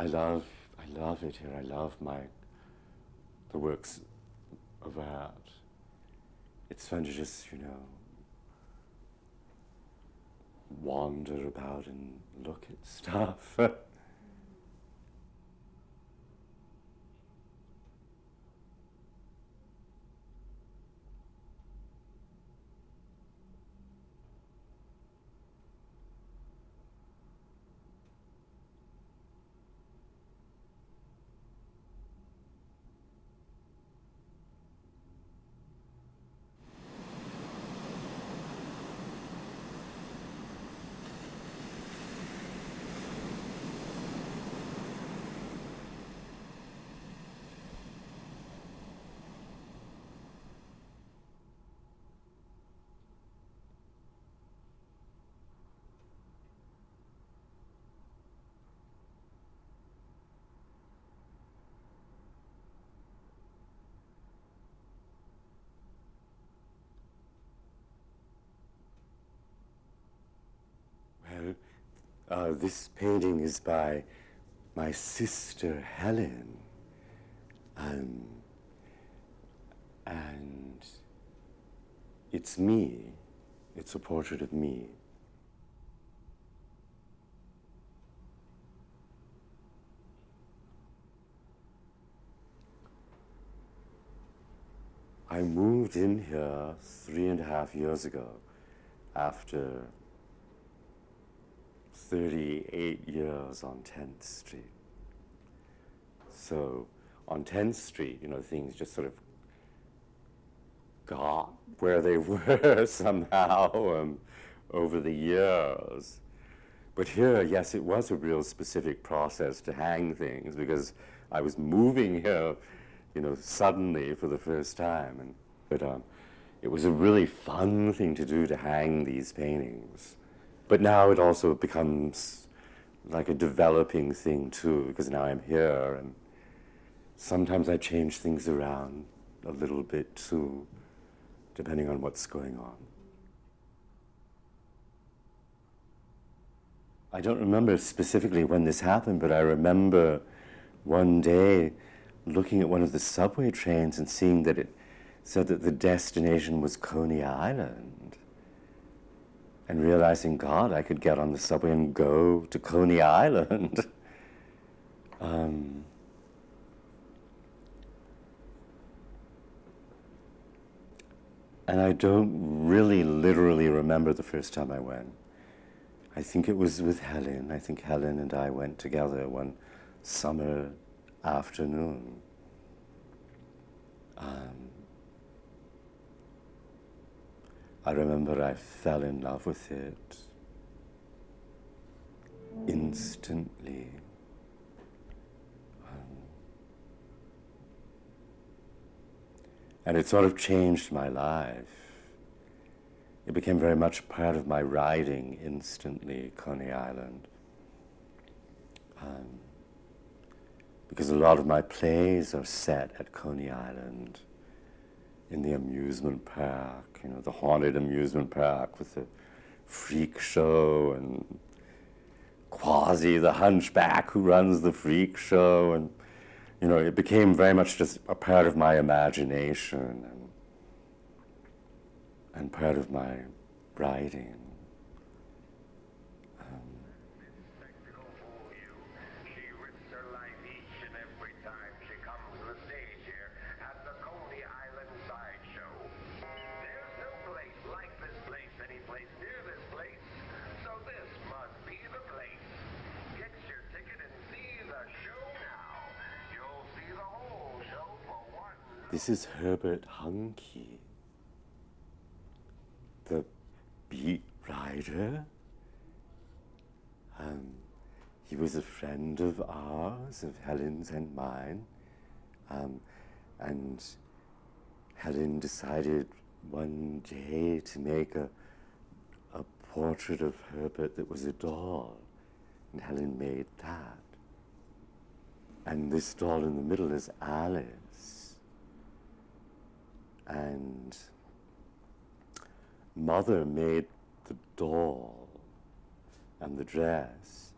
I love it here. I love the works of art. It's fun to just, wander about and look at stuff. Well, this painting is by my sister Helen, um, and it's me. It's a portrait of me. I moved in here 3.5 years ago after 38 years on 10th Street. So on 10th Street, things just sort of got where they were somehow over the years. But here, yes, it was a real specific process to hang things because I was moving here, suddenly for the first time. But it was a really fun thing to do to hang these paintings. But now it also becomes like a developing thing too, because now I'm here and sometimes I change things around a little bit too, depending on what's going on. I don't remember specifically when this happened, but I remember one day looking at one of the subway trains and seeing that it said that the destination was Coney Island. And realizing, God, I could get on the subway and go to Coney Island. And I don't really literally remember the first time I went. I think it was with Helen. I think Helen and I went together one summer afternoon. I remember I fell in love with it instantly. And it sort of changed my life. It became very much part of my writing instantly, Coney Island. Because a lot of my plays are set at Coney Island in the amusement park, the haunted amusement park with the freak show and Quasi, the hunchback who runs the freak show. And, it became very much just a part of my imagination and part of my writing. This is Herbert Hunke, the beat writer. He was a friend of ours, of Helen's and mine. And Helen decided one day to make a portrait of Herbert that was a doll. And Helen made that. And this doll in the middle is Alice. And Mother made the doll and the dress,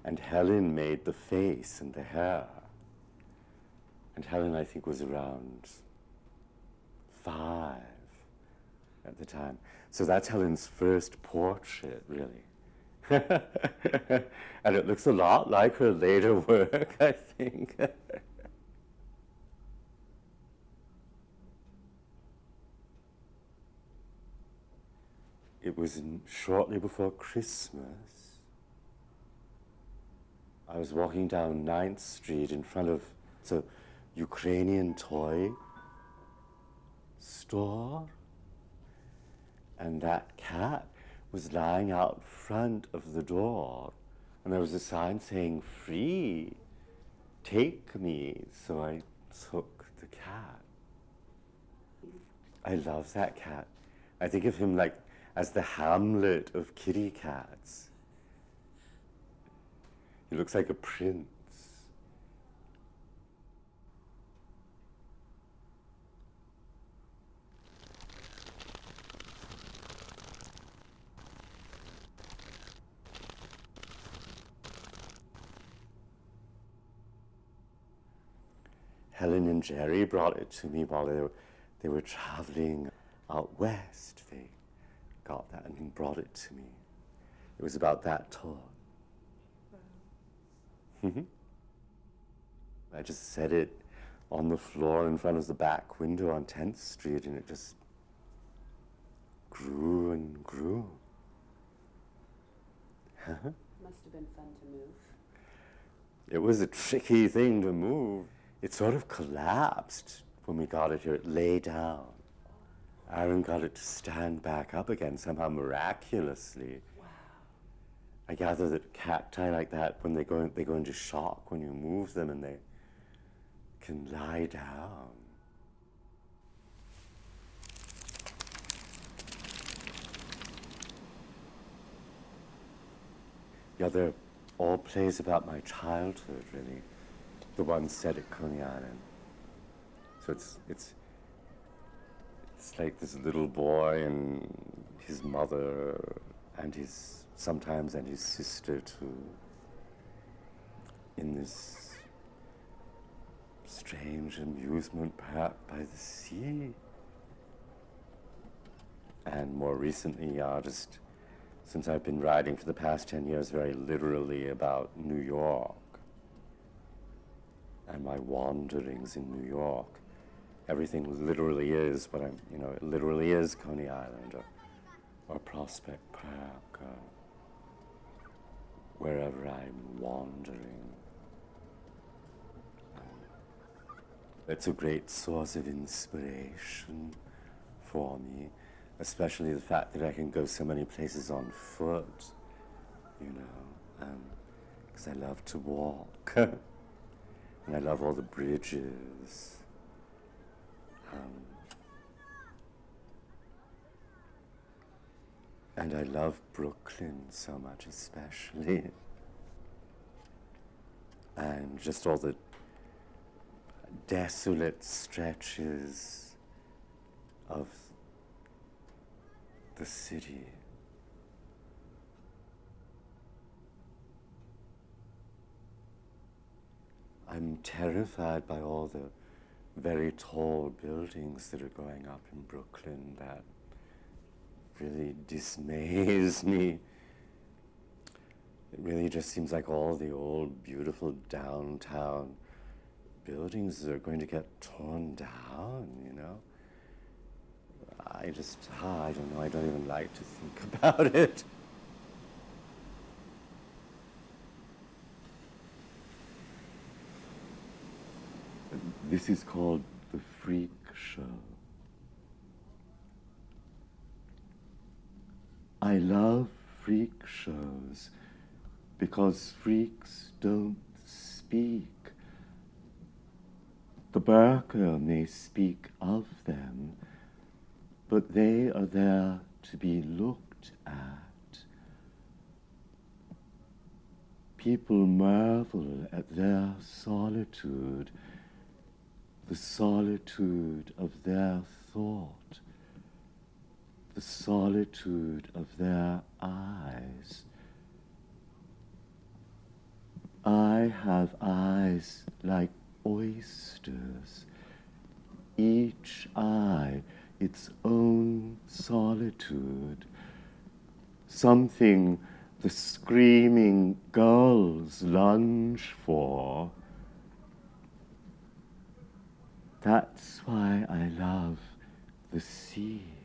and Helen made the face and the hair. And Helen, I think, was around 5 at the time. So that's Helen's first portrait, really. And it looks a lot like her later work, I think. It was shortly before Christmas. I was walking down 9th Street in front of the Ukrainian toy store, and that cat was lying out front of the door, and there was a sign saying, "Free, take me." So I took the cat. I love that cat. I think of him like as the Hamlet of kitty cats. He looks like a prince. Helen and Jerry brought it to me while they were traveling out west. They got that and brought it to me. It was about that tall. Wow. I just set it on the floor in front of the back window on 10th Street, and it just grew and grew. Must have been fun to move. It was a tricky thing to move. It sort of collapsed when we got it here. It lay down. Aaron got it to stand back up again somehow miraculously. Wow. I gather that cacti like that, when they go into shock when you move them, and they can lie down. Yeah, they're all plays about my childhood, really. The one set at Coney Island. So it's like this little boy and his mother and his sister too, in this strange amusement park by the sea. And more recently, just since I've been writing for the past 10 years very literally about New York and my wanderings in New York, everything literally is what it literally is Coney Island or Prospect Park, wherever I'm wandering. It's a great source of inspiration for me, especially the fact that I can go so many places on foot, because I love to walk. And I love all the bridges. And I love Brooklyn so much, especially. And just all the desolate stretches of the city. I'm terrified by all the very tall buildings that are going up in Brooklyn. That really dismays me. It really just seems like all the old, beautiful downtown buildings are going to get torn down, I don't know, I don't even like to think about it. This is called the Freak Show. I love freak shows because freaks don't speak. The burqa may speak of them, but they are there to be looked at. People marvel at their solitude, the solitude of their thought, the solitude of their eyes. I have eyes like oysters, each eye its own solitude, something the screaming gulls lunge for. That's why I love the sea.